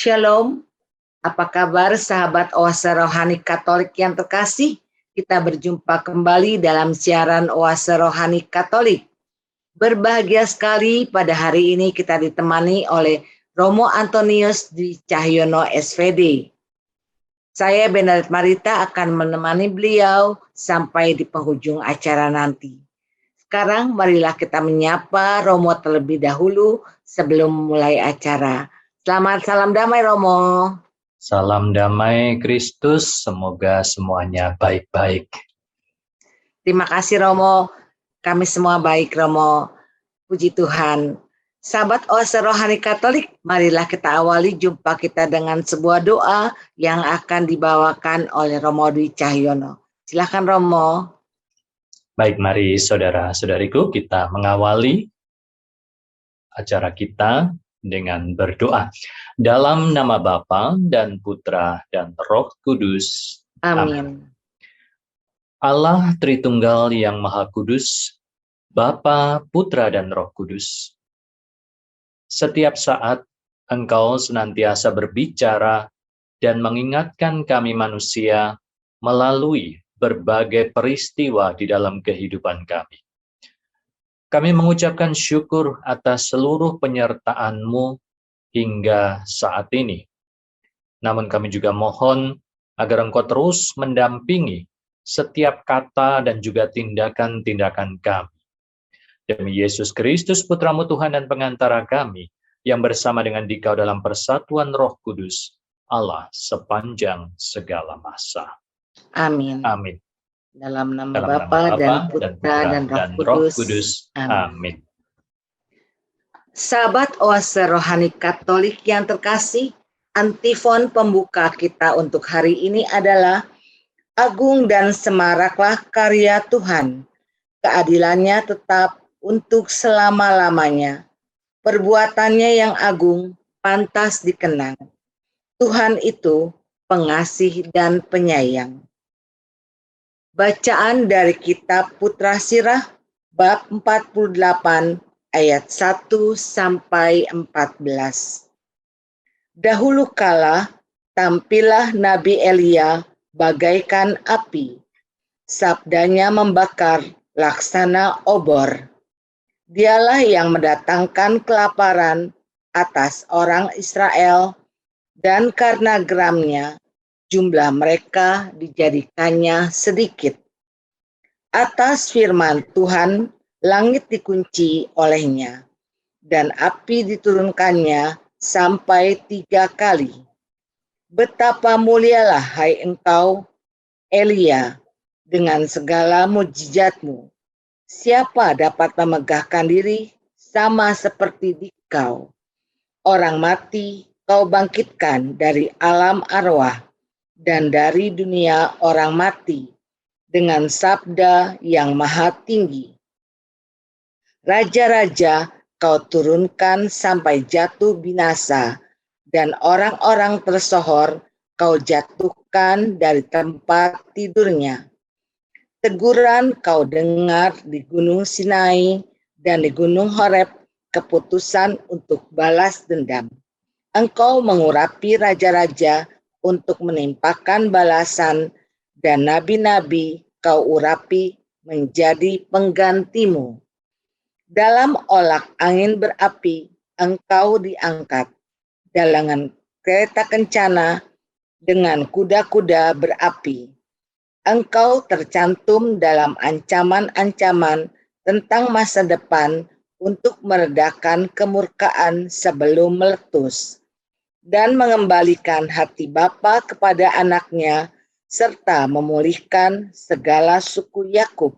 Shalom, apa kabar sahabat Oase Rohani Katolik yang terkasih? Kita berjumpa kembali dalam siaran Oase Rohani Katolik. Berbahagia sekali pada hari ini kita ditemani oleh Romo Antonius Dwi Cahyono SVD. Saya Benadet Marita akan menemani beliau sampai di penghujung acara nanti. Sekarang marilah kita menyapa Romo terlebih dahulu sebelum mulai acara. Selamat salam damai Romo. Salam damai Kristus, semoga semuanya baik-baik. Terima kasih Romo, kami semua baik Romo, puji Tuhan. Sahabat Oase Rohani Katolik, marilah kita awali jumpa kita dengan sebuah doa yang akan dibawakan oleh Romo Dwi Cahyono. Silakan Romo. Baik, mari saudara-saudariku kita mengawali acara kita dengan berdoa. Dalam nama Bapa dan Putra dan Roh Kudus. Amin. Allah Tritunggal yang Maha Kudus, Bapa, Putra dan Roh Kudus. Setiap saat Engkau senantiasa berbicara dan mengingatkan kami manusia melalui berbagai peristiwa di dalam kehidupan kami. Kami mengucapkan syukur atas seluruh penyertaan-Mu hingga saat ini. Namun kami juga mohon agar Engkau terus mendampingi setiap kata dan juga tindakan-tindakan kami. Demi Yesus Kristus, Putra-Mu Tuhan dan pengantara kami, yang bersama dengan Dikau dalam persatuan Roh Kudus, Allah sepanjang segala masa. Amin. Amin. Dalam nama Bapa dan Putra dan Roh Kudus. Amin. Sahabat Oase Rohani Katolik yang terkasih, antifon pembuka kita untuk hari ini adalah agung dan semaraklah karya Tuhan. Keadilannya tetap untuk selama-lamanya. Perbuatannya yang agung pantas dikenang. Tuhan itu pengasih dan penyayang. Bacaan dari kitab Putra Sirah bab 48 ayat 1 sampai 14. Dahulu kala tampillah Nabi Elia bagaikan api. Sabdanya membakar laksana obor. Dialah yang mendatangkan kelaparan atas orang Israel, dan karena geramnya jumlah mereka dijadikannya sedikit. Atas firman Tuhan, langit dikunci olehnya, dan api diturunkannya sampai 3 kali. Betapa mulialah hai engkau, Elia, dengan segala mujizatmu. Siapa dapat memegahkan diri sama seperti dikau? Orang mati kau bangkitkan dari alam arwah, dan dari dunia orang mati dengan sabda yang maha tinggi. Raja-raja kau turunkan sampai jatuh binasa, dan orang-orang tersohor kau jatuhkan dari tempat tidurnya. Teguran kau dengar di Gunung Sinai dan di Gunung Horeb keputusan untuk balas dendam. Engkau mengurapi raja-raja untuk menimpakan balasan, dan nabi-nabi kau urapi menjadi penggantimu. Dalam olak angin berapi engkau diangkat, dalam kereta kencana dengan kuda-kuda berapi. Engkau tercantum dalam ancaman-ancaman tentang masa depan untuk meredakan kemurkaan sebelum meletus, dan mengembalikan hati bapa kepada anaknya, serta memulihkan segala suku Yakub.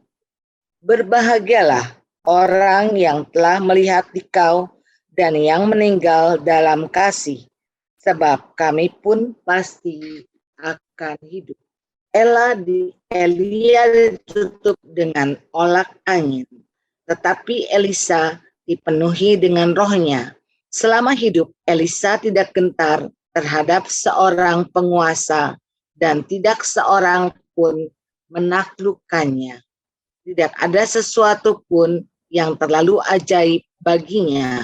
Berbahagialah orang yang telah melihat dikau dan yang meninggal dalam kasih, sebab kami pun pasti akan hidup. Elia ditutup dengan olak angin, tetapi Elisa dipenuhi dengan rohnya. Selama hidup, Elisa tidak gentar terhadap seorang penguasa, dan tidak seorang pun menaklukkannya. Tidak ada sesuatu pun yang terlalu ajaib baginya.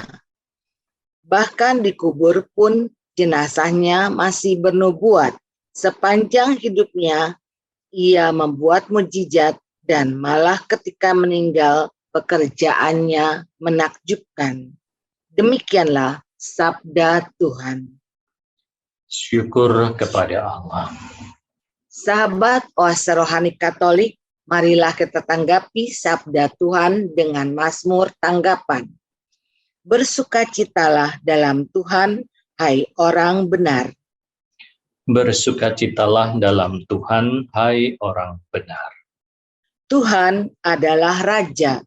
Bahkan dikubur pun jenazahnya masih bernubuat. Sepanjang hidupnya, ia membuat mukjizat dan malah ketika meninggal pekerjaannya menakjubkan. Demikianlah sabda Tuhan. Syukur kepada Allah. Sahabat Oase Rohani Katolik, marilah kita tanggapi sabda Tuhan dengan mazmur tanggapan. Bersukacitalah dalam Tuhan, hai orang benar. Bersukacitalah dalam Tuhan, hai orang benar. Tuhan adalah Raja.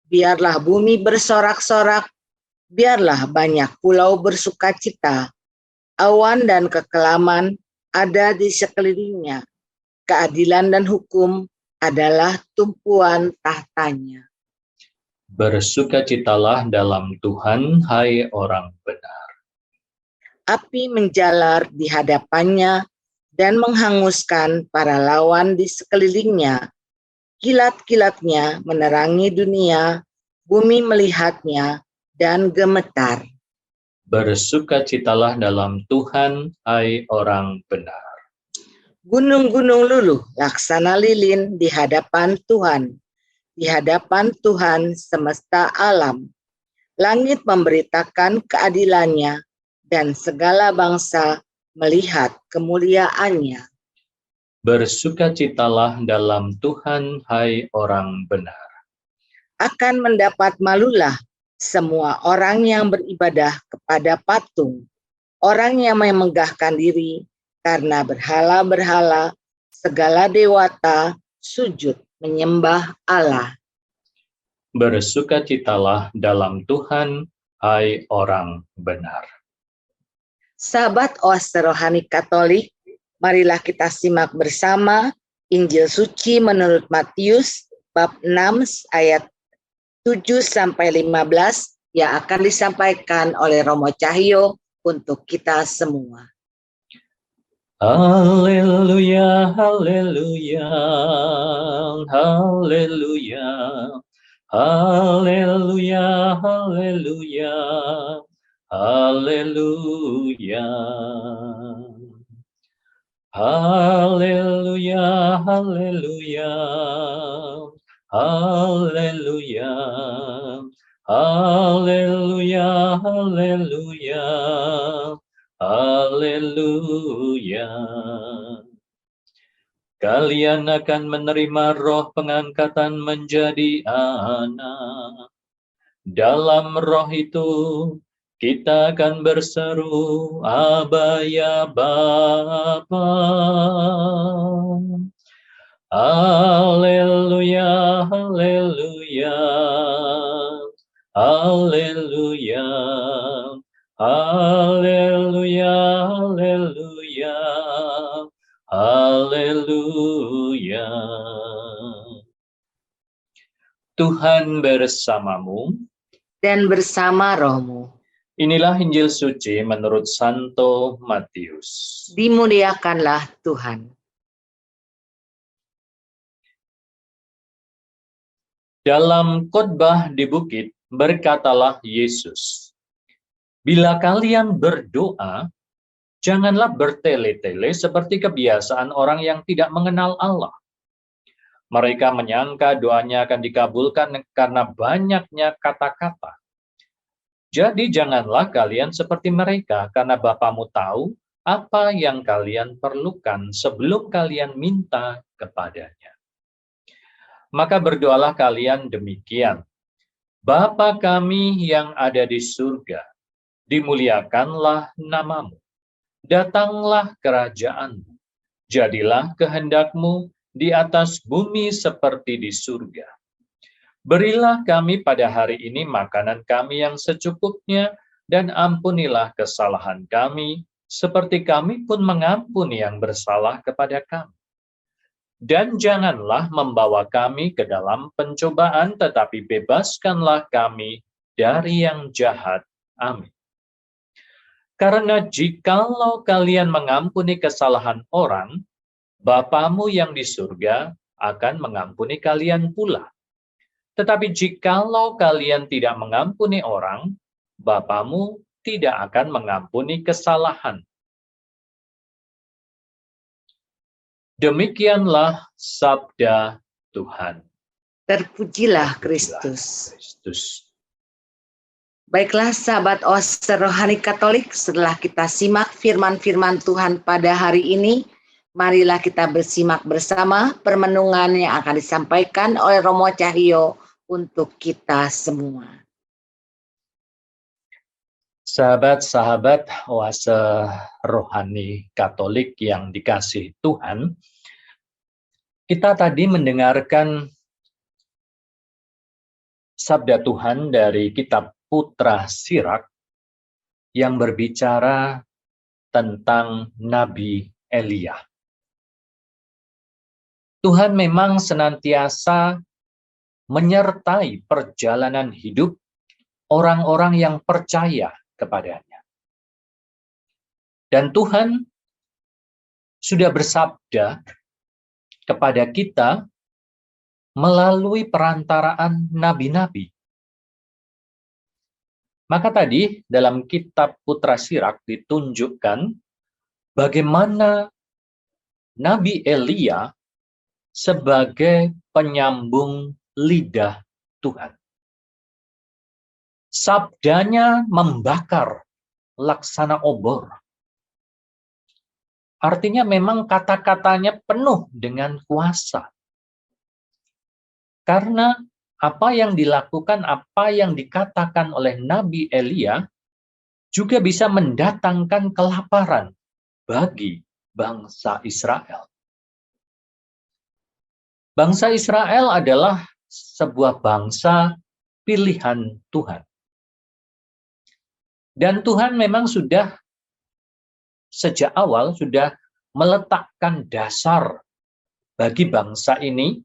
Biarlah bumi bersorak-sorak, biarlah banyak pulau bersukacita. Awan dan kekelaman ada di sekelilingnya. Keadilan dan hukum adalah tumpuan tahtanya. Bersukacitalah dalam Tuhan, hai orang benar. Api menjalar di hadapannya dan menghanguskan para lawan di sekelilingnya. Kilat-kilatnya menerangi dunia, bumi melihatnya dan gemetar. Bersukacitalah dalam Tuhan, hai orang benar. Gunung-gunung luluh laksana lilin di hadapan Tuhan. Di hadapan Tuhan semesta alam. Langit memberitakan keadilannya dan segala bangsa melihat kemuliaannya. Bersukacitalah dalam Tuhan, hai orang benar. Akan mendapat malulah semua orang yang beribadah kepada patung, orang yang memegahkan diri karena berhala-berhala, segala dewata sujud menyembah Allah. Bersukacitalah dalam Tuhan, hai orang benar. Sahabat Oase Rohani Katolik, marilah kita simak bersama Injil Suci menurut Matius bab 6 ayat 7-15 yang akan disampaikan oleh Romo Cahyo untuk kita semua. Haleluya, haleluya, haleluya, haleluya, haleluya, haleluya. Haleluya, haleluya, haleluya, haleluya, haleluya, haleluya. Kalian akan menerima roh pengangkatan menjadi anak. Dalam roh itu kita akan berseru, Aba ya Bapa. Haleluya, haleluya, haleluya, haleluya, haleluya, haleluya. Tuhan bersamamu Dan bersama rohmu. Inilah Injil Suci menurut Santo Matius. Dimuliakanlah Tuhan. Dalam khotbah di bukit, berkatalah Yesus, "Bila kalian berdoa, janganlah bertele-tele seperti kebiasaan orang yang tidak mengenal Allah. Mereka menyangka doanya akan dikabulkan karena banyaknya kata-kata. Jadi janganlah kalian seperti mereka, karena Bapamu tahu apa yang kalian perlukan sebelum kalian minta kepadanya. Maka berdoalah kalian demikian, Bapa kami yang ada di surga, dimuliakanlah namamu, datanglah kerajaanmu, jadilah kehendakmu di atas bumi seperti di surga. Berilah kami pada hari ini makanan kami yang secukupnya, dan ampunilah kesalahan kami, seperti kami pun mengampuni yang bersalah kepada kami. Dan janganlah membawa kami ke dalam pencobaan, tetapi bebaskanlah kami dari yang jahat. Amin. Karena jikalau kalian mengampuni kesalahan orang, Bapamu yang di surga akan mengampuni kalian pula. Tetapi jikalau kalian tidak mengampuni orang, Bapamu tidak akan mengampuni kesalahan. Demikianlah sabda Tuhan. Terpujilah Kristus. Baiklah sahabat Oase Rohani Katolik, setelah kita simak firman-firman Tuhan pada hari ini, marilah kita bersimak bersama permenungan yang akan disampaikan oleh Romo Cahyo untuk kita semua. Sahabat-sahabat Oase Rohani Katolik yang dikasihi Tuhan, kita tadi mendengarkan sabda Tuhan dari kitab Putra Sirak yang berbicara tentang Nabi Elia. Tuhan memang senantiasa menyertai perjalanan hidup orang-orang yang percaya kepadanya. Dan Tuhan sudah bersabda kepada kita melalui perantaraan nabi-nabi. Maka tadi dalam kitab Putra Sirak ditunjukkan bagaimana Nabi Elia sebagai penyambung lidah Tuhan. Sabdanya membakar laksana obor. Artinya memang kata-katanya penuh dengan kuasa. Karena apa yang dilakukan, apa yang dikatakan oleh Nabi Elia juga bisa mendatangkan kelaparan bagi bangsa Israel. Bangsa Israel adalah sebuah bangsa pilihan Tuhan. Dan Tuhan memang sudah sejak awal sudah meletakkan dasar bagi bangsa ini,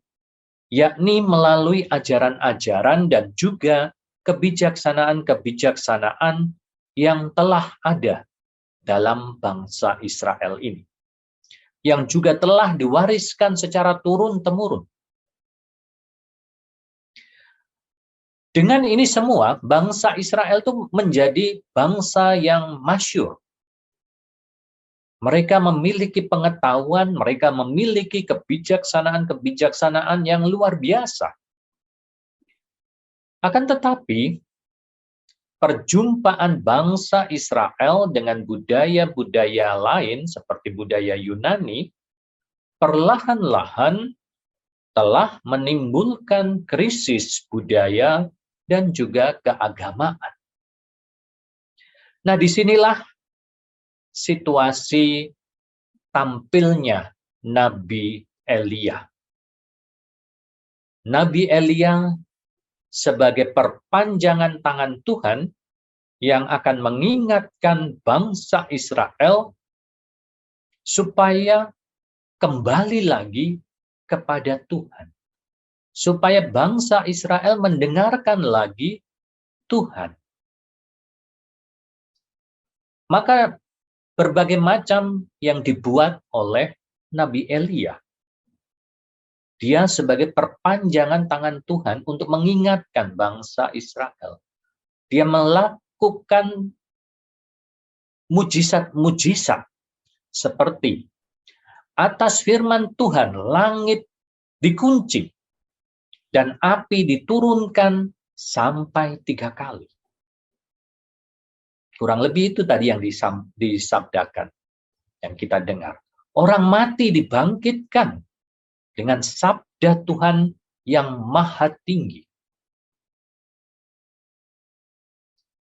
yakni melalui ajaran-ajaran dan juga kebijaksanaan-kebijaksanaan yang telah ada dalam bangsa Israel ini, yang juga telah diwariskan secara turun-temurun. Dengan ini semua, bangsa Israel itu menjadi bangsa yang masyhur. Mereka memiliki pengetahuan, mereka memiliki kebijaksanaan-kebijaksanaan yang luar biasa. Akan tetapi, perjumpaan bangsa Israel dengan budaya-budaya lain seperti budaya Yunani, perlahan-lahan telah menimbulkan krisis budaya dan juga keagamaan. Nah, disinilah situasi tampilnya Nabi Elia. Nabi Elia sebagai perpanjangan tangan Tuhan yang akan mengingatkan bangsa Israel supaya kembali lagi kepada Tuhan. Supaya bangsa Israel mendengarkan lagi Tuhan. Maka berbagai macam yang dibuat oleh Nabi Elia. Dia sebagai perpanjangan tangan Tuhan untuk mengingatkan bangsa Israel. Dia melakukan mujizat-mujizat seperti atas firman Tuhan langit dikunci dan api diturunkan sampai 3 kali. Kurang lebih itu tadi yang disabdakan, yang kita dengar. Orang mati dibangkitkan dengan sabda Tuhan yang maha tinggi.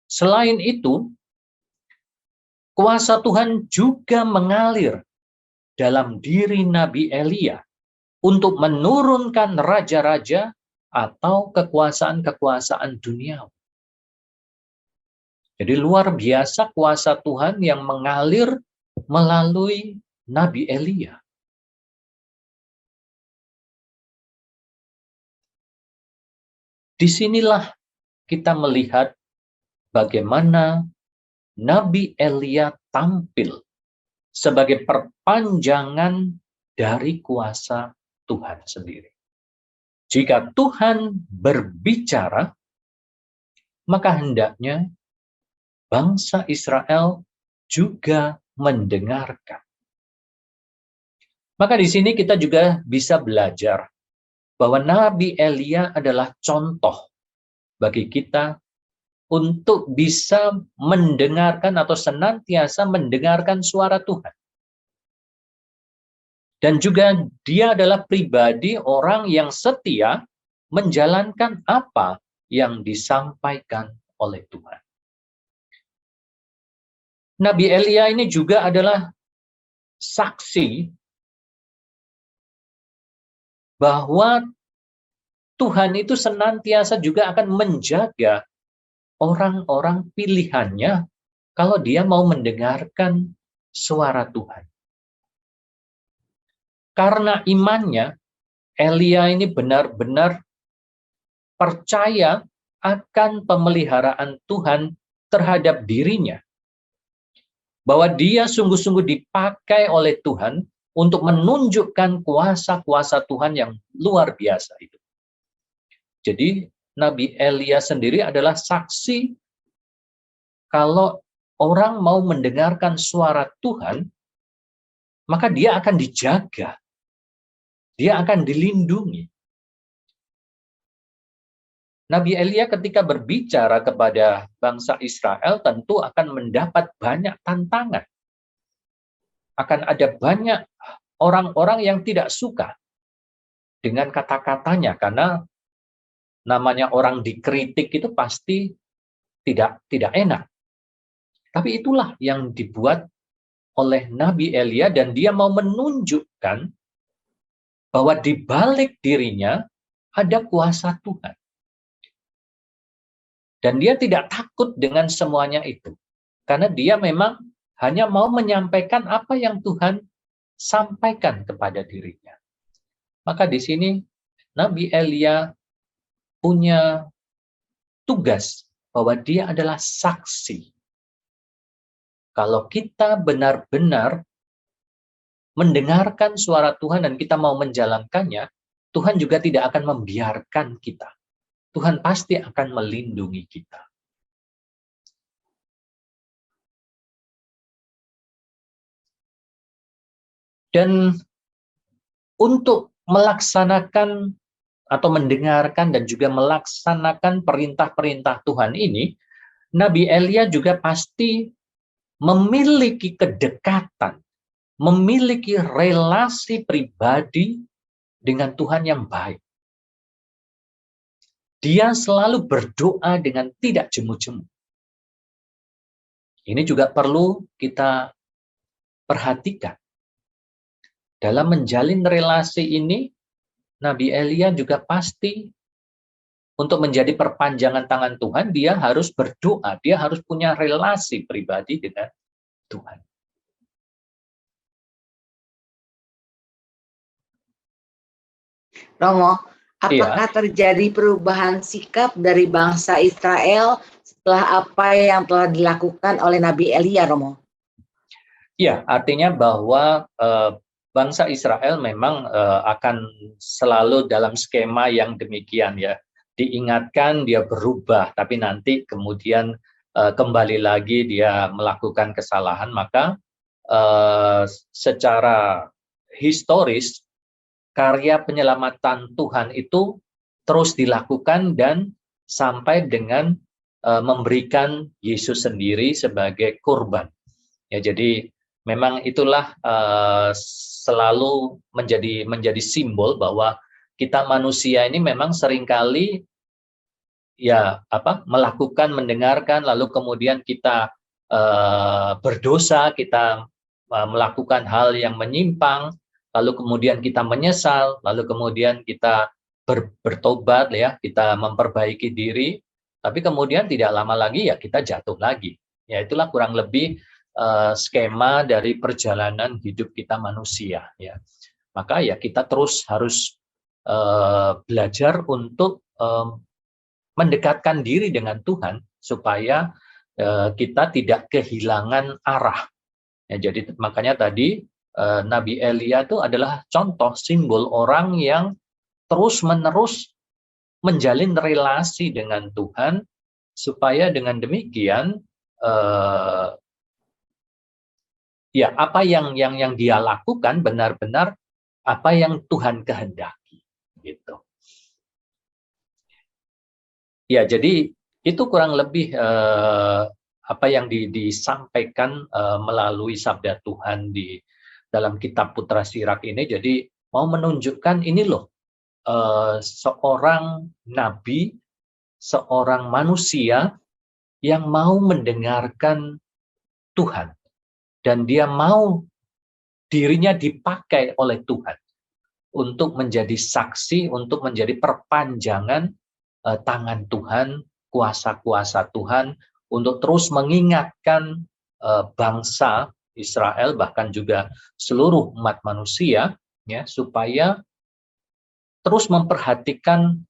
Selain itu, kuasa Tuhan juga mengalir dalam diri Nabi Elia untuk menurunkan raja-raja atau kekuasaan-kekuasaan dunia. Jadi luar biasa kuasa Tuhan yang mengalir melalui Nabi Elia. Disinilah kita melihat bagaimana Nabi Elia tampil sebagai perpanjangan dari kuasa Tuhan sendiri. Jika Tuhan berbicara, maka hendaknya bangsa Israel juga mendengarkan. Maka di sini kita juga bisa belajar bahwa Nabi Elia adalah contoh bagi kita untuk bisa mendengarkan atau senantiasa mendengarkan suara Tuhan. Dan juga dia adalah pribadi orang yang setia menjalankan apa yang disampaikan oleh Tuhan. Nabi Elia ini juga adalah saksi bahwa Tuhan itu senantiasa juga akan menjaga orang-orang pilihannya kalau dia mau mendengarkan suara Tuhan. Karena imannya, Elia ini benar-benar percaya akan pemeliharaan Tuhan terhadap dirinya. Bahwa dia sungguh-sungguh dipakai oleh Tuhan untuk menunjukkan kuasa-kuasa Tuhan yang luar biasa itu. Jadi Nabi Elia sendiri adalah saksi kalau orang mau mendengarkan suara Tuhan, maka dia akan dijaga. Dia akan dilindungi. Nabi Elia ketika berbicara kepada bangsa Israel tentu akan mendapat banyak tantangan. Akan ada banyak orang-orang yang tidak suka dengan kata-katanya, karena namanya orang dikritik itu pasti tidak enak. Tapi itulah yang dibuat oleh Nabi Elia, dan dia mau menunjukkan bahwa di balik dirinya ada kuasa Tuhan. Dan dia tidak takut dengan semuanya itu. Karena dia memang hanya mau menyampaikan apa yang Tuhan sampaikan kepada dirinya. Maka di sini Nabi Elia punya tugas bahwa dia adalah saksi. Kalau kita benar-benar mendengarkan suara Tuhan dan kita mau menjalankannya, Tuhan juga tidak akan membiarkan kita. Tuhan pasti akan melindungi kita. Dan untuk melaksanakan atau mendengarkan dan juga melaksanakan perintah-perintah Tuhan ini, Nabi Elia juga pasti memiliki kedekatan, memiliki relasi pribadi dengan Tuhan yang baik. Dia selalu berdoa dengan tidak jemu-jemu. Ini juga perlu kita perhatikan. Dalam menjalin relasi ini, Nabi Elia juga pasti untuk menjadi perpanjangan tangan Tuhan, dia harus berdoa, dia harus punya relasi pribadi dengan Tuhan. Romo, apakah terjadi perubahan sikap dari bangsa Israel setelah apa yang telah dilakukan oleh Nabi Elia, Romo? Ya, artinya bahwa bangsa Israel memang akan selalu dalam skema yang demikian ya. Diingatkan dia berubah, tapi nanti kemudian kembali lagi dia melakukan kesalahan. Maka secara historis karya penyelamatan Tuhan itu terus dilakukan dan sampai dengan memberikan Yesus sendiri sebagai kurban. Ya, jadi memang itulah selalu menjadi simbol bahwa kita manusia ini memang seringkali melakukan, mendengarkan, lalu kemudian kita berdosa, kita melakukan hal yang menyimpang, lalu kemudian kita menyesal, lalu kemudian kita bertobat ya, kita memperbaiki diri, tapi kemudian tidak lama lagi ya kita jatuh lagi. Ya, itulah kurang lebih skema dari perjalanan hidup kita manusia ya. Maka ya kita terus harus belajar untuk mendekatkan diri dengan Tuhan supaya kita tidak kehilangan arah. Ya, jadi makanya tadi Nabi Elia itu adalah contoh simbol orang yang terus-menerus menjalin relasi dengan Tuhan, supaya dengan demikian eh, ya apa yang dia lakukan benar-benar apa yang Tuhan kehendaki, gitu. Ya, jadi itu kurang lebih apa yang disampaikan melalui sabda Tuhan di dalam kitab Putra Sirak ini. Jadi mau menunjukkan ini loh, seorang nabi, seorang manusia yang mau mendengarkan Tuhan, dan dia mau dirinya dipakai oleh Tuhan untuk menjadi saksi, untuk menjadi perpanjangan tangan Tuhan, kuasa-kuasa Tuhan, untuk terus mengingatkan bangsa Israel, bahkan juga seluruh umat manusia, ya, supaya terus memperhatikan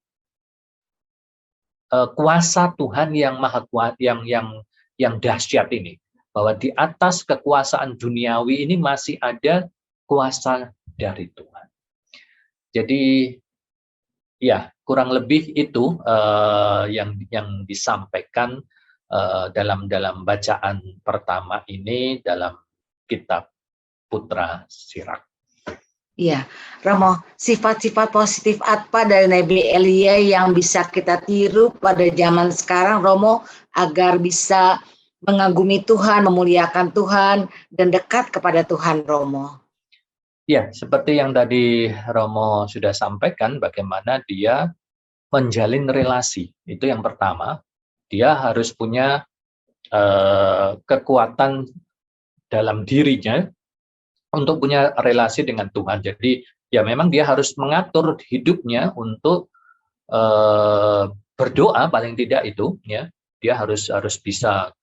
kuasa Tuhan yang maha kuat, yang dahsyat ini, bahwa di atas kekuasaan duniawi ini masih ada kuasa dari Tuhan. Jadi ya, kurang lebih itu yang disampaikan dalam bacaan pertama ini dalam kitab Putra Sirak. Iya, Romo, sifat-sifat positif apa dari Nabi Elia yang bisa kita tiru pada zaman sekarang, Romo, agar bisa mengagumi Tuhan, memuliakan Tuhan, dan dekat kepada Tuhan, Romo? Ya, seperti yang tadi Romo sudah sampaikan, bagaimana dia menjalin relasi. Itu yang pertama. Dia harus punya kekuatan dalam dirinya untuk punya relasi dengan Tuhan. Jadi ya memang dia harus mengatur hidupnya untuk berdoa, paling tidak itu, ya. Dia harus bisa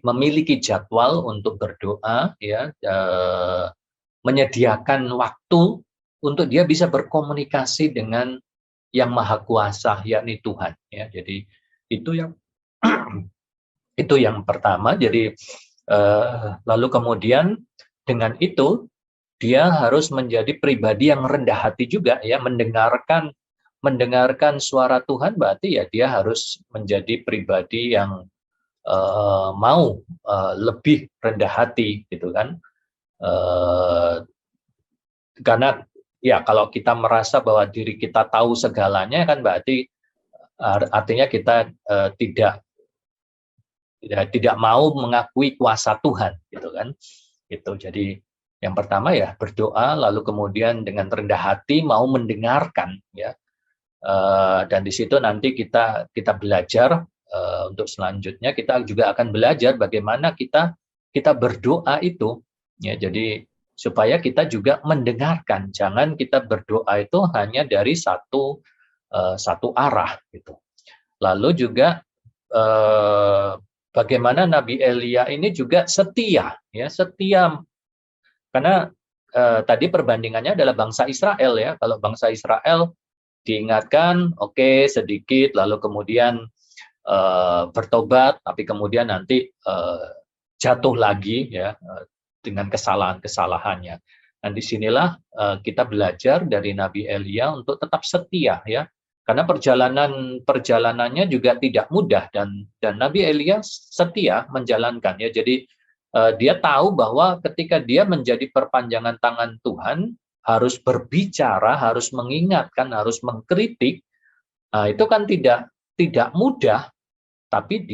memiliki jadwal untuk berdoa, ya, menyediakan waktu untuk dia bisa berkomunikasi dengan yang maha kuasa, yakni Tuhan, ya. Jadi itu yang itu yang pertama. Jadi lalu kemudian dengan itu dia harus menjadi pribadi yang rendah hati juga, ya, mendengarkan suara Tuhan, berarti ya dia harus menjadi pribadi yang mau lebih rendah hati, gitu kan. Karena ya kalau kita merasa bahwa diri kita tahu segalanya, kan berarti artinya kita tidak mau mengakui kuasa Tuhan, gitu kan. Gitu. Jadi yang pertama ya berdoa, lalu kemudian dengan rendah hati mau mendengarkan, ya. Dan di situ nanti kita belajar, untuk selanjutnya kita juga akan belajar bagaimana kita berdoa itu, ya. Jadi supaya kita juga mendengarkan, jangan kita berdoa itu hanya dari satu arah, gitu. Lalu juga bagaimana Nabi Elia ini juga setia, ya, setia. Karena tadi perbandingannya adalah bangsa Israel, ya. Kalau bangsa Israel diingatkan, oke, sedikit, lalu kemudian bertobat, tapi kemudian nanti jatuh lagi, ya, dengan kesalahan-kesalahannya. Dan disinilah kita belajar dari Nabi Elia untuk tetap setia, ya. Karena perjalanannya juga tidak mudah, dan Nabi Elia setia menjalankan, ya. Jadi dia tahu bahwa ketika dia menjadi perpanjangan tangan Tuhan, harus berbicara, harus mengingatkan, harus mengkritik, itu kan tidak mudah, tapi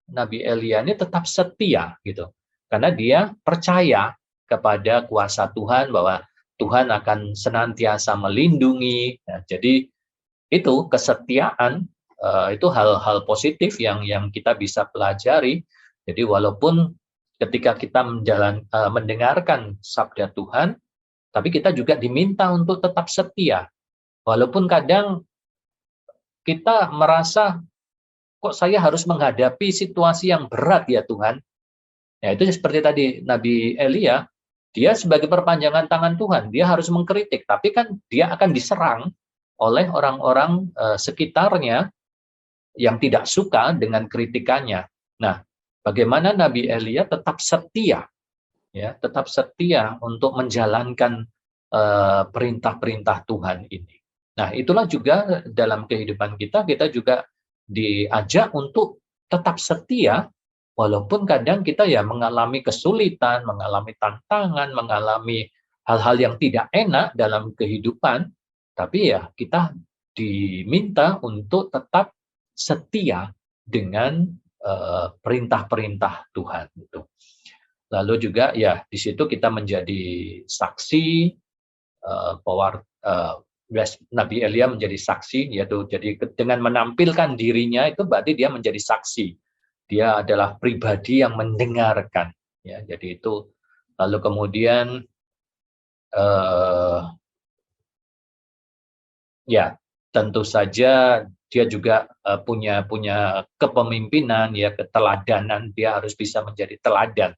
Nabi Elia ini tetap setia, gitu. Karena dia percaya kepada kuasa Tuhan, bahwa Tuhan akan senantiasa melindungi. Nah, jadi itu kesetiaan, itu hal-hal positif yang kita bisa pelajari. Jadi walaupun ketika kita mendengarkan sabda Tuhan, tapi kita juga diminta untuk tetap setia. Walaupun kadang kita merasa, kok saya harus menghadapi situasi yang berat, ya Tuhan. Ya, itu seperti tadi Nabi Elia, dia sebagai perpanjangan tangan Tuhan, dia harus mengkritik, tapi kan dia akan diserang oleh orang-orang sekitarnya yang tidak suka dengan kritikannya. Nah, bagaimana Nabi Elia tetap setia, ya, tetap setia untuk menjalankan perintah-perintah Tuhan ini. Nah, itulah juga dalam kehidupan kita juga diajak untuk tetap setia walaupun kadang kita ya mengalami kesulitan, mengalami tantangan, mengalami hal-hal yang tidak enak dalam kehidupan, tapi ya kita diminta untuk tetap setia dengan perintah-perintah Tuhan itu. Lalu juga ya di situ kita menjadi saksi, Nabi Elia menjadi saksi, yaitu jadi dengan menampilkan dirinya itu berarti dia menjadi saksi. Dia adalah pribadi yang mendengarkan, ya. Jadi itu. Lalu kemudian ya tentu saja dia juga punya kepemimpinan, ya, keteladanan. Dia harus bisa menjadi teladan.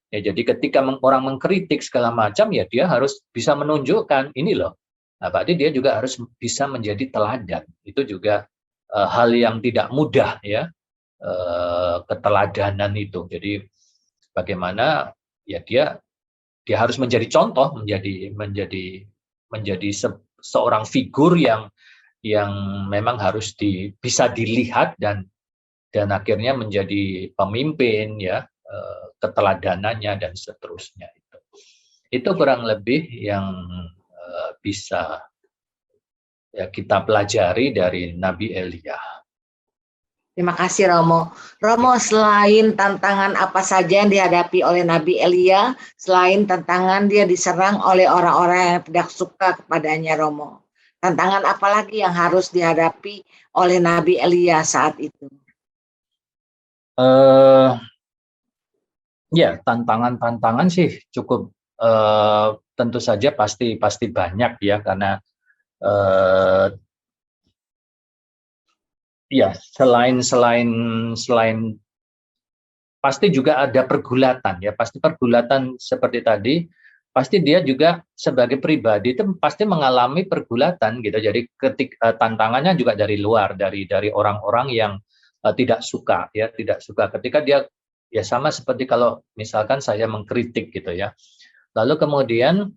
Ya, jadi ketika orang mengkritik segala macam, ya dia harus bisa menunjukkan ini loh. Nah, berarti dia juga harus bisa menjadi teladan. Itu juga hal yang tidak mudah, ya, keteladanan itu. Jadi bagaimana ya dia harus menjadi contoh, menjadi seorang figur yang memang harus bisa dilihat dan akhirnya menjadi pemimpin, ya, keteladanannya dan seterusnya. Itu kurang lebih yang bisa ya kita pelajari dari Nabi Elia. Terima kasih Romo. Romo, selain tantangan apa saja yang dihadapi oleh Nabi Elia, selain tantangan dia diserang oleh orang-orang yang tidak suka kepadanya, Romo, tantangan apa lagi yang harus dihadapi oleh Nabi Elia saat itu? Ya, tantangan sih cukup tentu saja pasti banyak, ya, karena ya selain pasti juga ada pergulatan, ya, pasti pergulatan seperti tadi, pasti dia juga sebagai pribadi itu pasti mengalami pergulatan gitu. Jadi tantangannya juga dari luar, dari orang-orang yang tidak suka, ya, tidak suka ketika dia, ya, sama seperti kalau misalkan saya mengkritik gitu, ya. Lalu kemudian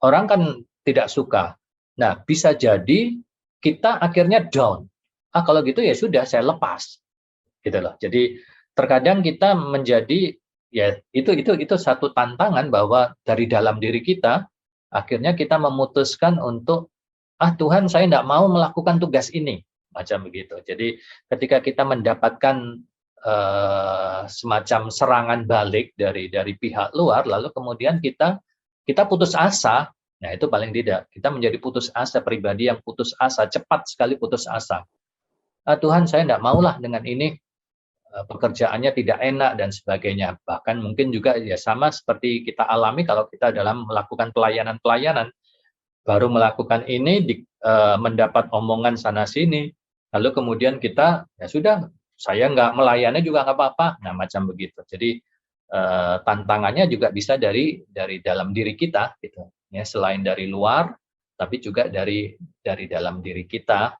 orang kan tidak suka. Nah, bisa jadi kita akhirnya down. Kalau gitu ya sudah, saya lepas. Gitu loh. Jadi terkadang kita menjadi, ya, itu satu tantangan bahwa dari dalam diri kita akhirnya kita memutuskan untuk Tuhan, saya tidak mau melakukan tugas ini, macam begitu. Jadi ketika kita mendapatkan semacam serangan balik dari pihak luar, lalu kemudian kita putus asa. Nah, itu paling tidak kita menjadi putus asa, pribadi yang putus asa, cepat sekali putus asa. Tuhan, saya tidak maulah dengan ini, pekerjaannya tidak enak dan sebagainya. Bahkan mungkin juga ya sama seperti kita alami kalau kita dalam melakukan pelayanan, baru melakukan ini mendapat omongan sana sini, lalu kemudian kita ya sudah, saya nggak melayani juga nggak apa-apa. Nah, macam begitu. Jadi tantangannya juga bisa dari dalam diri kita, gitu, ya, selain dari luar, tapi juga dari dalam diri kita.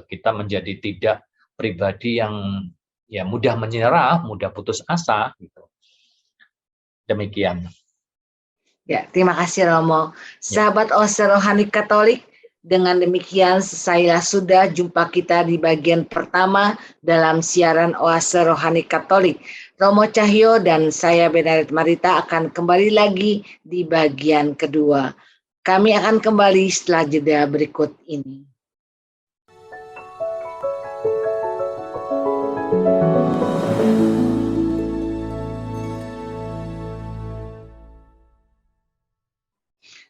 Kita menjadi tidak pribadi yang, ya, mudah menyerah, mudah putus asa, gitu. Demikian. Ya, terima kasih Romo. Sahabat Oase Rohani Katolik, dengan demikian saya sudah jumpa kita di bagian pertama dalam siaran Oase Rohani Katolik. Romo Cahyo dan saya Benarit Marita akan kembali lagi di bagian kedua. Kami akan kembali setelah jeda berikut ini.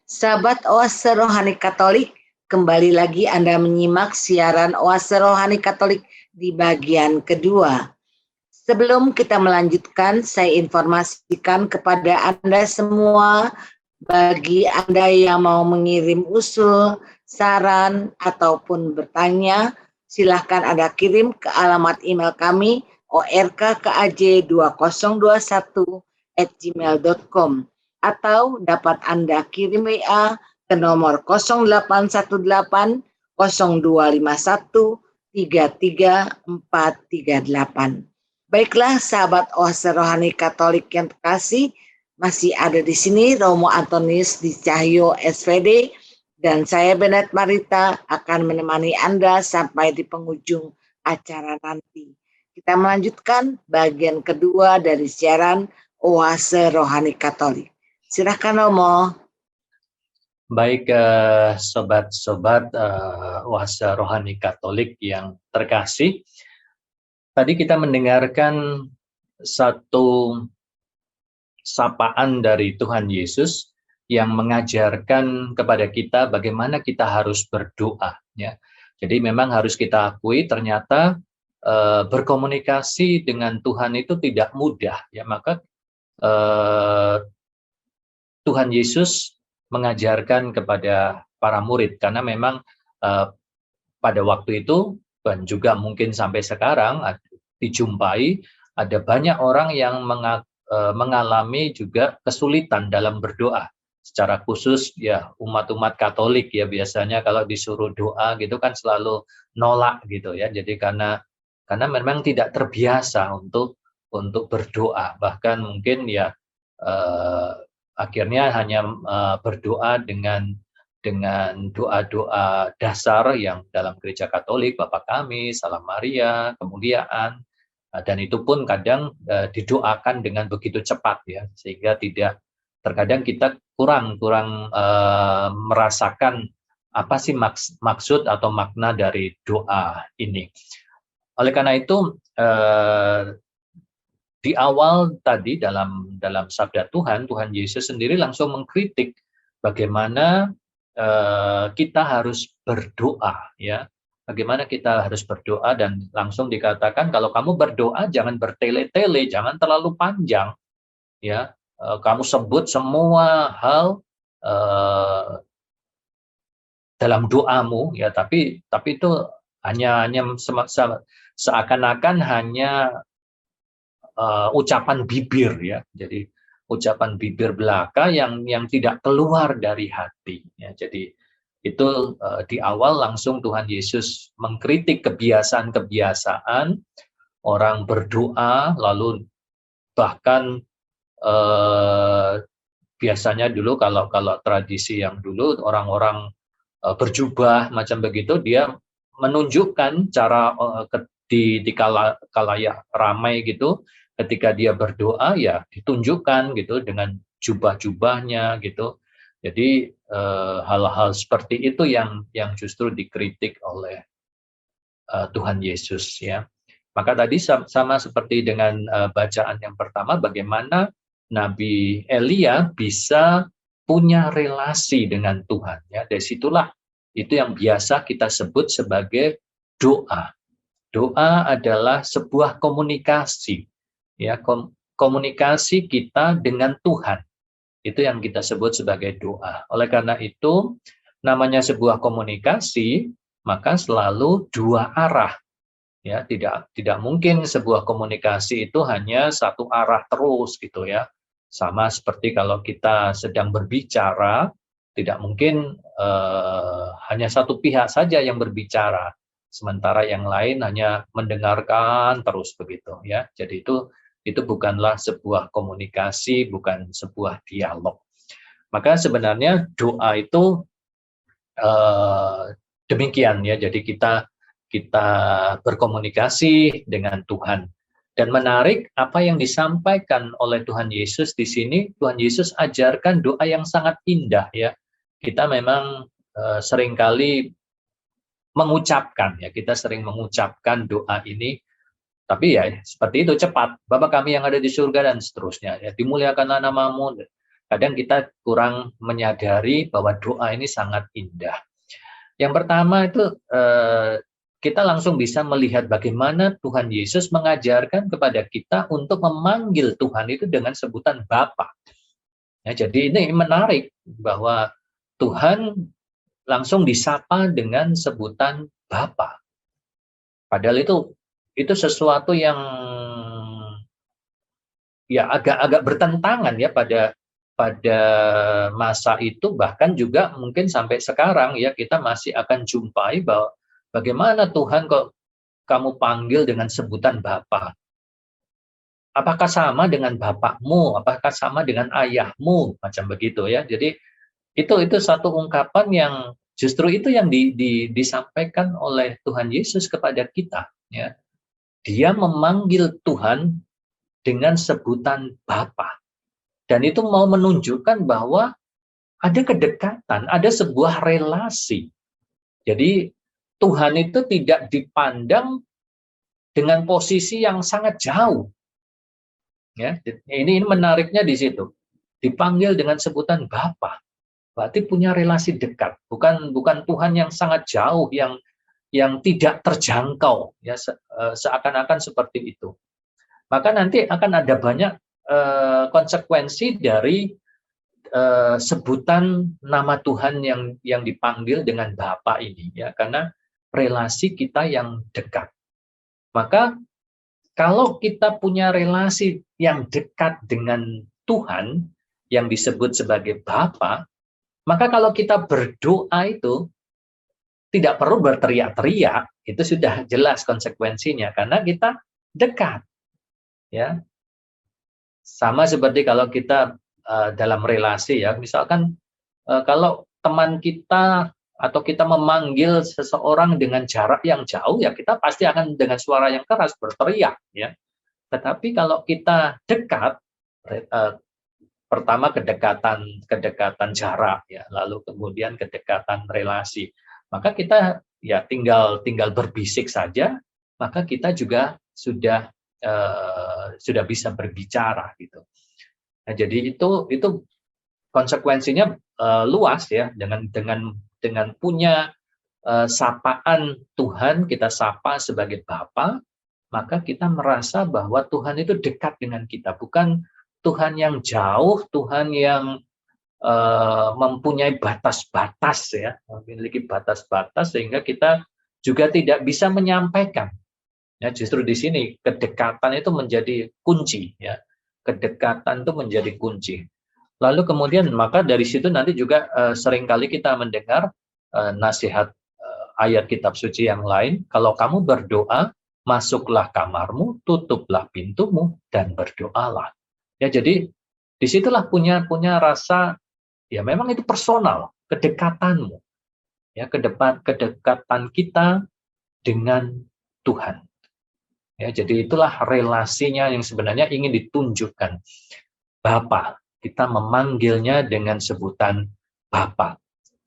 Sahabat Oase Rohani Katolik, kembali lagi Anda menyimak siaran Oase Rohani Katolik di bagian kedua. Sebelum kita melanjutkan, saya informasikan kepada Anda semua, bagi Anda yang mau mengirim usul, saran, ataupun bertanya, silahkan Anda kirim ke alamat email kami orkkaj2021@gmail.com, atau dapat Anda kirim WA ke nomor 0818 0251 33438. Baiklah sahabat Oase Rohani Katolik yang terkasih, masih ada di sini Romo Antonius di Cahyo SVD, dan saya Benet Marita akan menemani Anda sampai di penghujung acara nanti. Kita melanjutkan bagian kedua dari siaran Oase Rohani Katolik. Silakan Romo. Baik, sobat-sobat Oase Rohani Katolik yang terkasih, tadi kita mendengarkan satu sapaan dari Tuhan Yesus yang mengajarkan kepada kita bagaimana kita harus berdoa, ya. Jadi memang harus kita akui ternyata berkomunikasi dengan Tuhan itu tidak mudah, ya. Maka Tuhan Yesus mengajarkan kepada para murid, karena memang pada waktu itu dan juga mungkin sampai sekarang dijumpai ada banyak orang yang mengalami juga kesulitan dalam berdoa. Secara khusus ya umat-umat Katolik ya, biasanya kalau disuruh doa gitu kan selalu nolak gitu ya. Jadi karena memang tidak terbiasa untuk berdoa, bahkan mungkin ya akhirnya hanya berdoa dengan doa-doa dasar yang dalam gereja Katolik, Bapa Kami, Salam Maria, Kemuliaan, dan itu pun kadang didoakan dengan begitu cepat ya, sehingga terkadang kita kurang merasakan apa sih maksud atau makna dari doa ini. Oleh karena itu di awal tadi dalam sabda Tuhan Yesus sendiri langsung mengkritik bagaimana kita harus berdoa, ya. Bagaimana kita harus berdoa, dan langsung dikatakan kalau kamu berdoa jangan bertele-tele, jangan terlalu panjang, ya. Kamu sebut semua hal dalam doamu, ya, tapi itu hanya seakan-akan hanya ucapan bibir, ya. Jadi ucapan bibir belaka yang tidak keluar dari hati, ya. Jadi itu di awal langsung Tuhan Yesus mengkritik kebiasaan-kebiasaan orang berdoa, lalu bahkan biasanya dulu kalau tradisi yang dulu orang-orang berjubah macam begitu, dia menunjukkan cara di kalayak ramai gitu, ketika dia berdoa ya ditunjukkan gitu dengan jubah-jubahnya gitu. Jadi hal-hal seperti itu yang justru dikritik oleh Tuhan Yesus, ya. Maka tadi sama seperti dengan bacaan yang pertama, bagaimana Nabi Elia bisa punya relasi dengan Tuhan, ya. Dari situlah itu yang biasa kita sebut sebagai doa. Doa adalah sebuah komunikasi, ya, komunikasi kita dengan Tuhan. Itu yang kita sebut sebagai doa. Oleh karena itu, namanya sebuah komunikasi, maka selalu dua arah. Ya, tidak mungkin sebuah komunikasi itu hanya satu arah terus gitu ya. Sama seperti kalau kita sedang berbicara, tidak mungkin hanya satu pihak saja yang berbicara, sementara yang lain hanya mendengarkan terus begitu ya. Jadi itu bukanlah sebuah komunikasi, bukan sebuah dialog. Maka sebenarnya doa itu demikian ya. Jadi kita berkomunikasi dengan Tuhan. Dan menarik apa yang disampaikan oleh Tuhan Yesus di sini. Tuhan Yesus ajarkan doa yang sangat indah ya. Kita memang seringkali mengucapkan ya, kita sering mengucapkan doa ini, tapi ya seperti itu, cepat. Bapa kami yang ada di surga dan seterusnya, ya, dimuliakanlah namamu. Kadang kita kurang menyadari bahwa doa ini sangat indah. Yang pertama itu kita langsung bisa melihat bagaimana Tuhan Yesus mengajarkan kepada kita untuk memanggil Tuhan itu dengan sebutan Bapa. Ya, jadi ini menarik bahwa Tuhan langsung disapa dengan sebutan Bapa. Padahal itu sesuatu yang ya agak bertentangan ya pada masa itu, bahkan juga mungkin sampai sekarang ya kita masih akan jumpai bahwa bagaimana Tuhan kok kamu panggil dengan sebutan Bapa? Apakah sama dengan bapakmu? Apakah sama dengan ayahmu? Macam begitu ya. Jadi itu satu ungkapan yang justru itu yang disampaikan oleh Tuhan Yesus kepada kita, ya. dia memanggil Tuhan dengan sebutan Bapa. Dan itu mau menunjukkan bahwa ada kedekatan, ada sebuah relasi. Jadi Tuhan itu tidak dipandang dengan posisi yang sangat jauh. Ya, ini menariknya di situ. Dipanggil dengan sebutan Bapa. Berarti punya relasi dekat. Bukan Tuhan yang sangat jauh, yang tidak terjangkau, ya, seakan-akan seperti itu. Maka nanti akan ada banyak konsekuensi dari sebutan nama Tuhan yang dipanggil dengan Bapa ini, ya, karena relasi kita yang dekat. Maka kalau kita punya relasi yang dekat dengan Tuhan yang disebut sebagai Bapa, maka kalau kita berdoa itu tidak perlu berteriak-teriak, itu sudah jelas konsekuensinya karena kita dekat, ya. Sama seperti kalau kita dalam relasi, ya, misalkan kalau teman kita atau kita memanggil seseorang dengan jarak yang jauh, ya kita pasti akan dengan suara yang keras berteriak, ya. Tetapi kalau kita dekat, pertama kedekatan jarak, ya, lalu kemudian kedekatan relasi, maka kita ya tinggal berbisik saja, maka kita juga sudah bisa berbicara, gitu. Nah, jadi itu konsekuensinya luas, ya, dengan punya sapaan Tuhan, kita sapa sebagai Bapa, maka kita merasa bahwa Tuhan itu dekat dengan kita, bukan Tuhan yang jauh, Tuhan yang mempunyai batas-batas, ya, memiliki batas-batas sehingga kita juga tidak bisa menyampaikan. Ya, justru di sini kedekatan itu menjadi kunci, ya. Kedekatan itu menjadi kunci. Lalu kemudian maka dari situ nanti juga seringkali kita mendengar nasihat ayat kitab suci yang lain, kalau kamu berdoa, masuklah kamarmu, tutuplah pintumu, dan berdoalah. Ya, jadi disitulah punya rasa, ya, memang itu personal, kedekatanmu, ya, kedekatan kita dengan Tuhan. Ya, jadi itulah relasinya yang sebenarnya ingin ditunjukkan. Bapa, kita memanggilnya dengan sebutan Bapa.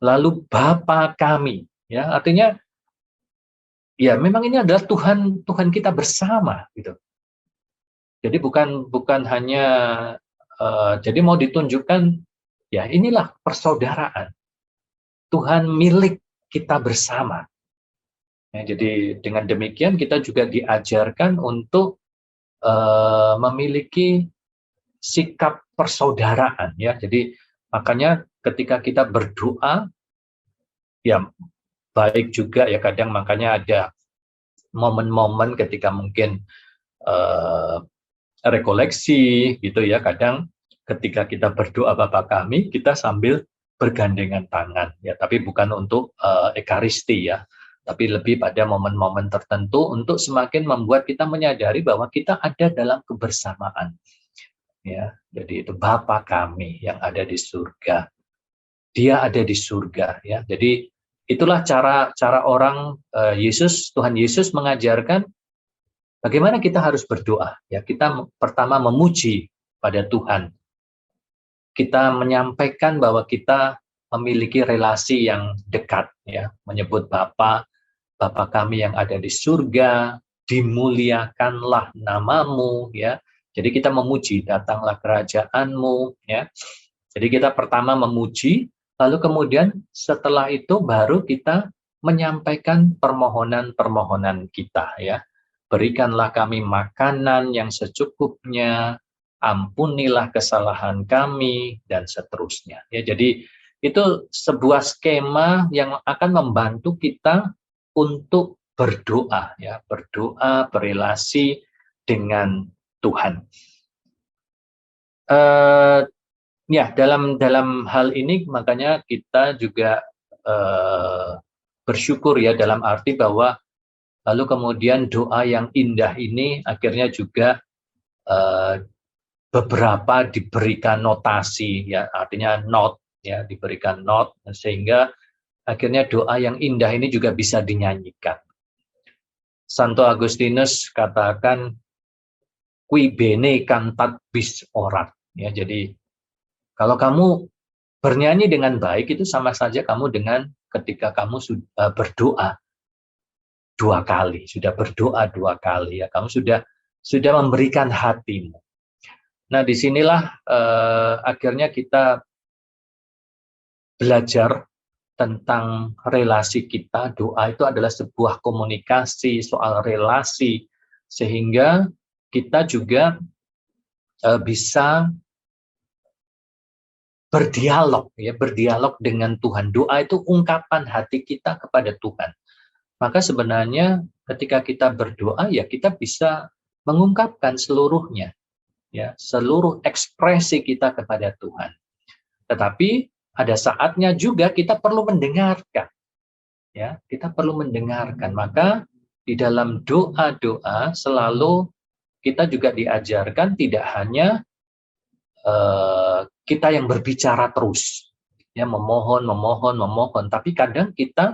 Lalu Bapa kami, ya, artinya ya memang ini adalah Tuhan kita bersama, gitu. Jadi bukan hanya jadi mau ditunjukkan, ya, inilah persaudaraan. Tuhan milik kita bersama. Ya, jadi dengan demikian kita juga diajarkan untuk memiliki sikap persaudaraan, ya. Jadi makanya ketika kita berdoa, ya, baik juga, ya, kadang makanya ada momen-momen ketika mungkin rekoleksi, gitu, ya, kadang ketika kita berdoa Bapa kami, kita sambil bergandengan tangan, ya, tapi bukan untuk ekaristi, ya, tapi lebih pada momen-momen tertentu untuk semakin membuat kita menyadari bahwa kita ada dalam kebersamaan, ya. Jadi itu Bapa kami yang ada di surga, Dia ada di surga, ya. Jadi itulah cara orang Tuhan Yesus mengajarkan bagaimana kita harus berdoa, ya. Kita pertama memuji pada Tuhan, kita menyampaikan bahwa kita memiliki relasi yang dekat, ya, menyebut Bapa kami yang ada di surga, dimuliakanlah namamu, ya. Jadi kita memuji, datanglah kerajaanmu, ya. Jadi kita pertama memuji, lalu kemudian setelah itu baru kita menyampaikan permohonan-permohonan kita, ya. Berikanlah kami makanan yang secukupnya, ampunilah kesalahan kami, dan seterusnya. Ya, jadi itu sebuah skema yang akan membantu kita untuk berdoa, ya, berdoa, berelasi dengan Tuhan. Ya, dalam hal ini makanya kita juga bersyukur, ya, dalam arti bahwa lalu kemudian doa yang indah ini akhirnya juga beberapa diberikan notasi, ya, artinya note, ya, diberikan note, sehingga akhirnya doa yang indah ini juga bisa dinyanyikan. Santo Agustinus katakan qui bene cantat bis orat. Ya, jadi kalau kamu bernyanyi dengan baik itu sama saja kamu dengan ketika kamu sudah berdoa 2 kali, sudah berdoa 2 kali ya, kamu sudah memberikan hatimu. Nah, disinilah akhirnya kita belajar tentang relasi kita. Doa itu adalah sebuah komunikasi soal relasi, sehingga kita juga bisa berdialog ya, berdialog dengan Tuhan. Doa itu ungkapan hati kita kepada Tuhan. Maka sebenarnya ketika kita berdoa ya kita bisa mengungkapkan seluruhnya ya, seluruh ekspresi kita kepada Tuhan. Tetapi ada saatnya juga kita perlu mendengarkan. Ya, kita perlu mendengarkan. Maka di dalam doa-doa selalu kita juga diajarkan tidak hanya kita yang berbicara terus, ya memohon, tapi kadang kita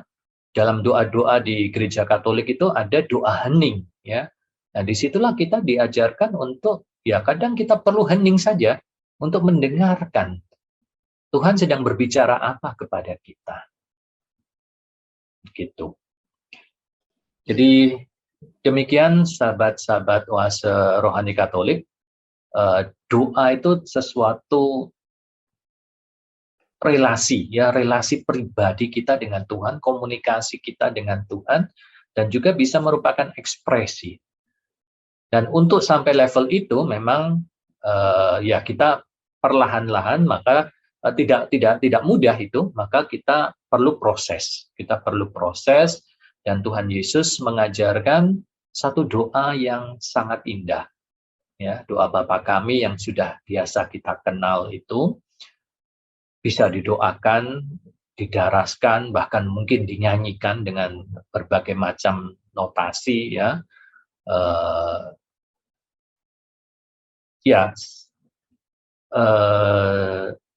dalam doa-doa di gereja Katolik itu ada doa hening, ya. Nah, disitulah kita diajarkan untuk, ya kadang kita perlu hening saja untuk mendengarkan Tuhan sedang berbicara apa kepada kita, gitu. Jadi demikian sahabat-sahabat Oase Rohani Katolik. Doa itu sesuatu relasi ya, relasi pribadi kita dengan Tuhan, komunikasi kita dengan Tuhan, dan juga bisa merupakan ekspresi. Dan untuk sampai level itu memang ya kita perlahan-lahan, maka tidak mudah itu, maka kita perlu proses. Kita perlu proses, dan Tuhan Yesus mengajarkan satu doa yang sangat indah. Ya, doa Bapa kami yang sudah biasa kita kenal itu bisa didoakan, didaraskan, bahkan mungkin dinyanyikan dengan berbagai macam notasi ya.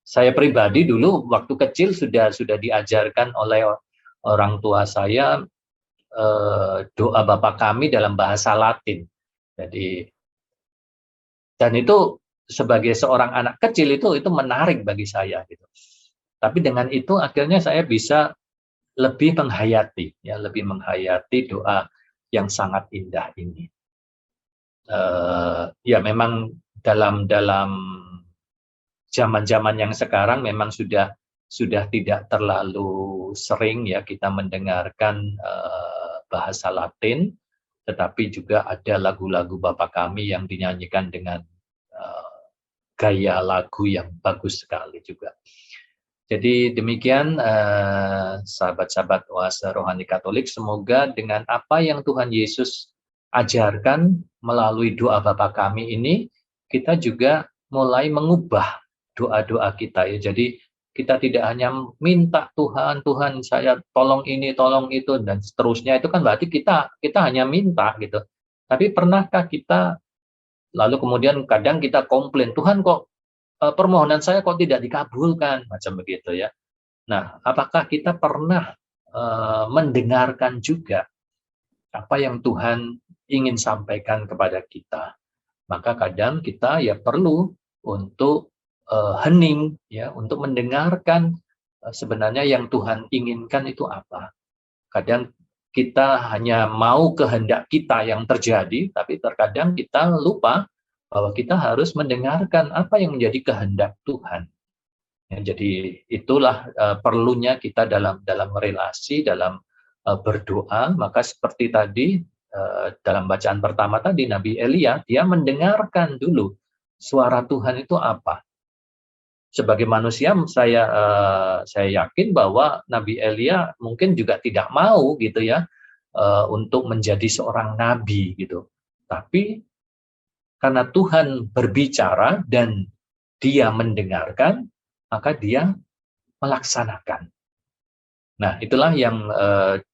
Saya pribadi dulu waktu kecil sudah diajarkan oleh orang tua saya doa Bapa kami dalam bahasa Latin. Jadi dan itu sebagai seorang anak kecil itu menarik bagi saya gitu. Tapi dengan itu akhirnya saya bisa lebih menghayati ya, lebih menghayati doa yang sangat indah ini. Ya memang dalam zaman-zaman yang sekarang memang sudah tidak terlalu sering ya kita mendengarkan bahasa Latin, tetapi juga ada lagu-lagu Bapa kami yang dinyanyikan dengan gaya lagu yang bagus sekali juga. Jadi demikian sahabat-sahabat Oase Rohani Katolik, semoga dengan apa yang Tuhan Yesus ajarkan melalui doa Bapa kami ini, kita juga mulai mengubah doa-doa kita ya. Jadi kita tidak hanya minta Tuhan saya tolong ini, tolong itu, dan seterusnya, itu kan berarti kita hanya minta gitu. Tapi pernahkah kita lalu kemudian kadang kita komplain, Tuhan kok permohonan saya kok tidak dikabulkan, macam begitu ya. Nah, apakah kita pernah mendengarkan juga apa yang Tuhan ingin sampaikan kepada kita? Maka kadang kita ya perlu untuk hening ya, untuk mendengarkan sebenarnya yang Tuhan inginkan itu apa. Kadang kita hanya mau kehendak kita yang terjadi, tapi terkadang kita lupa bahwa kita harus mendengarkan apa yang menjadi kehendak Tuhan. Ya, jadi itulah perlunya kita dalam relasi, dalam berdoa. Maka seperti tadi dalam bacaan pertama tadi, Nabi Elia, dia mendengarkan dulu suara Tuhan itu apa. Sebagai manusia saya yakin bahwa Nabi Elia mungkin juga tidak mau gitu ya untuk menjadi seorang nabi gitu. Tapi karena Tuhan berbicara dan dia mendengarkan, maka dia melaksanakan. Nah, itulah yang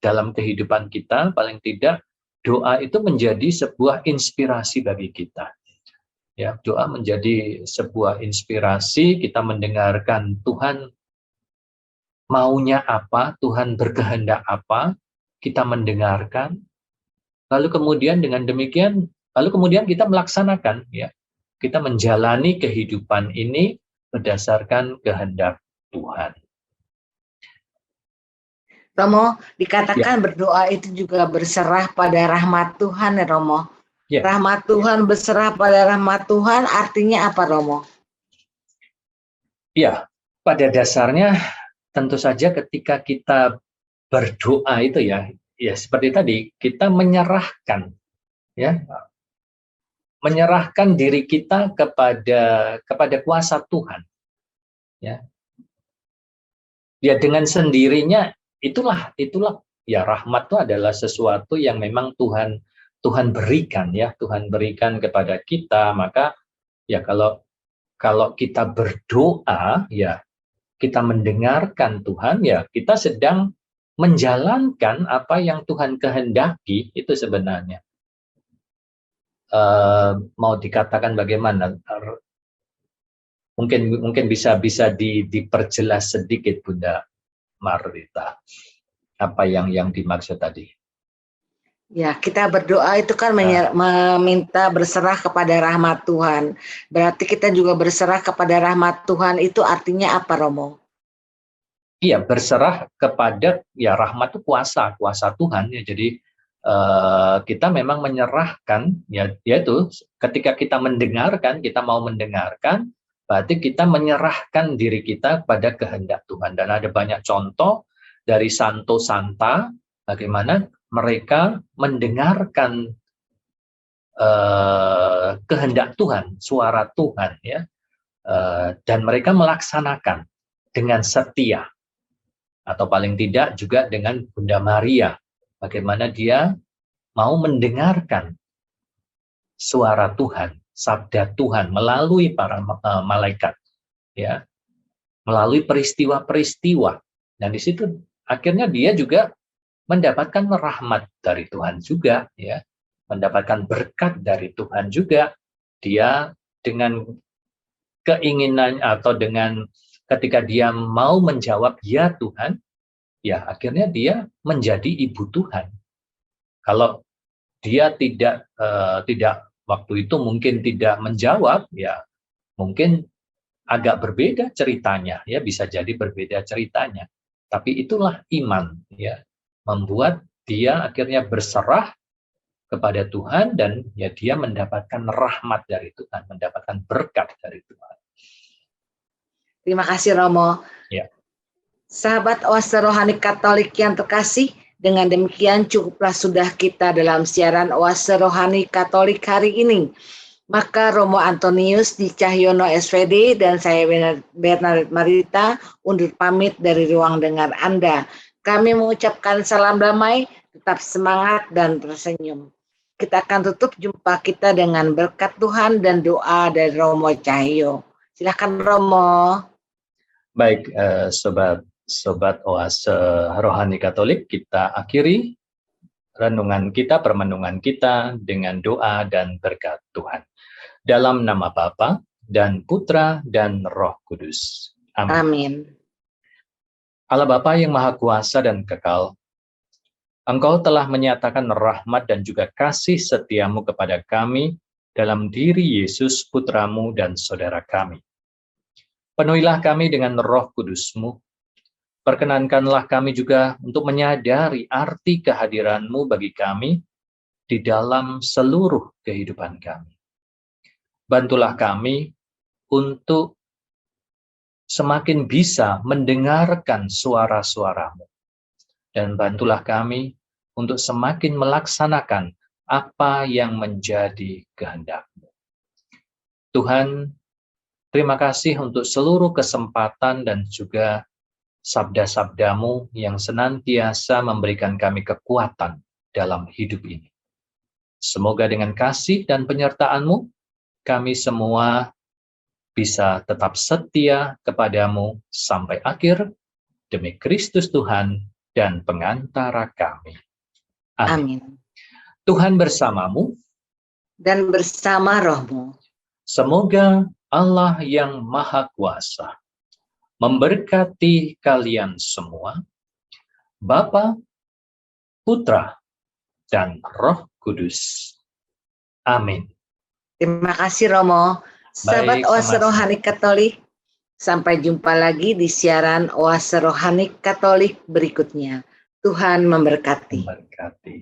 dalam kehidupan kita paling tidak doa itu menjadi sebuah inspirasi bagi kita. Ya, doa menjadi sebuah inspirasi, kita mendengarkan Tuhan maunya apa, Tuhan berkehendak apa, kita mendengarkan, Lalu kemudian dengan demikian, lalu kemudian kita melaksanakan, ya, kita menjalani kehidupan ini berdasarkan kehendak Tuhan. Romo, Ya, dikatakan berdoa itu juga berserah pada rahmat Tuhan ya Romo. ya, Rahmat Tuhan, berserah pada rahmat Tuhan artinya apa Romo? ya. Pada dasarnya tentu saja ketika kita berdoa itu ya, ya seperti tadi kita menyerahkan, ya, menyerahkan diri kita kepada kuasa Tuhan, ya. Ya dengan sendirinya itulah ya, rahmat itu adalah sesuatu yang memang Tuhan berikan, ya, Tuhan berikan kepada kita. Maka ya kalau kita berdoa, ya kita mendengarkan Tuhan, ya kita sedang menjalankan apa yang Tuhan kehendaki. Itu sebenarnya mau dikatakan bagaimana, mungkin bisa diperjelas sedikit Bunda Marita, apa yang dimaksud tadi. Ya, kita berdoa itu kan meminta berserah kepada rahmat Tuhan. Berarti kita juga berserah kepada rahmat Tuhan, itu artinya apa Romo? Iya, berserah kepada, ya, rahmat itu kuasa Tuhan, ya. Jadi kita memang menyerahkan, ya, yaitu ketika kita mendengarkan, kita mau mendengarkan, berarti kita menyerahkan diri kita pada kehendak Tuhan. Dan ada banyak contoh dari Santo Santa bagaimana mereka mendengarkan kehendak Tuhan, suara Tuhan, ya, dan mereka melaksanakan dengan setia, atau paling tidak juga dengan Bunda Maria, bagaimana dia mau mendengarkan suara Tuhan, sabda Tuhan melalui para malaikat, ya, melalui peristiwa-peristiwa, dan di situ akhirnya dia juga mendapatkan rahmat dari Tuhan juga, ya, mendapatkan berkat dari Tuhan juga. Dia dengan keinginan atau dengan ketika dia mau menjawab ya Tuhan, ya akhirnya dia menjadi ibu Tuhan. Kalau dia tidak waktu itu mungkin tidak menjawab, ya mungkin agak berbeda ceritanya, ya bisa jadi berbeda ceritanya. Tapi itulah iman, ya, membuat dia akhirnya berserah kepada Tuhan, dan ya dia mendapatkan rahmat dari Tuhan, mendapatkan berkat dari Tuhan. Terima kasih Romo. Ya. Sahabat Oase Rohani Katolik yang terkasih, dengan demikian cukuplah sudah kita dalam siaran Oase Rohani Katolik hari ini. Maka Romo Antonius di Cahyono SVD dan saya Bernadette Marita undur pamit dari ruang dengar Anda. Kami mengucapkan salam damai, tetap semangat dan tersenyum. Kita akan tutup jumpa kita dengan berkat Tuhan dan doa dari Romo Cahyo. Silakan Romo. Baik, sobat Oase Rohani Katolik, kita akhiri renungan kita, permenungan kita dengan doa dan berkat Tuhan. Dalam nama Bapa dan Putra dan Roh Kudus. Amin. Amin. Allah Bapa yang Maha Kuasa dan Kekal, Engkau telah menyatakan rahmat dan juga kasih setiamu kepada kami dalam diri Yesus Putramu dan saudara kami. Penuhilah kami dengan Roh Kudus-Mu. Perkenankanlah kami juga untuk menyadari arti kehadiran-Mu bagi kami di dalam seluruh kehidupan kami. Bantulah kami untuk semakin bisa mendengarkan suara-suara-Mu. Dan bantulah kami untuk semakin melaksanakan apa yang menjadi kehendak-Mu. Tuhan, terima kasih untuk seluruh kesempatan dan juga sabda-sabda-Mu yang senantiasa memberikan kami kekuatan dalam hidup ini. Semoga dengan kasih dan penyertaan-Mu, kami semua bisa tetap setia kepadamu sampai akhir, demi Kristus Tuhan dan pengantara kami. Amin. Amin. Tuhan bersamamu dan bersama rohmu. Semoga Allah yang Maha Kuasa memberkati kalian semua, Bapa, Putra, dan Roh Kudus. Amin. Terima kasih Romo. Sahabat Baik, Oase sama-sama. Rohani Katolik, sampai jumpa lagi di siaran Oase Rohani Katolik berikutnya. Tuhan memberkati. Memberkati.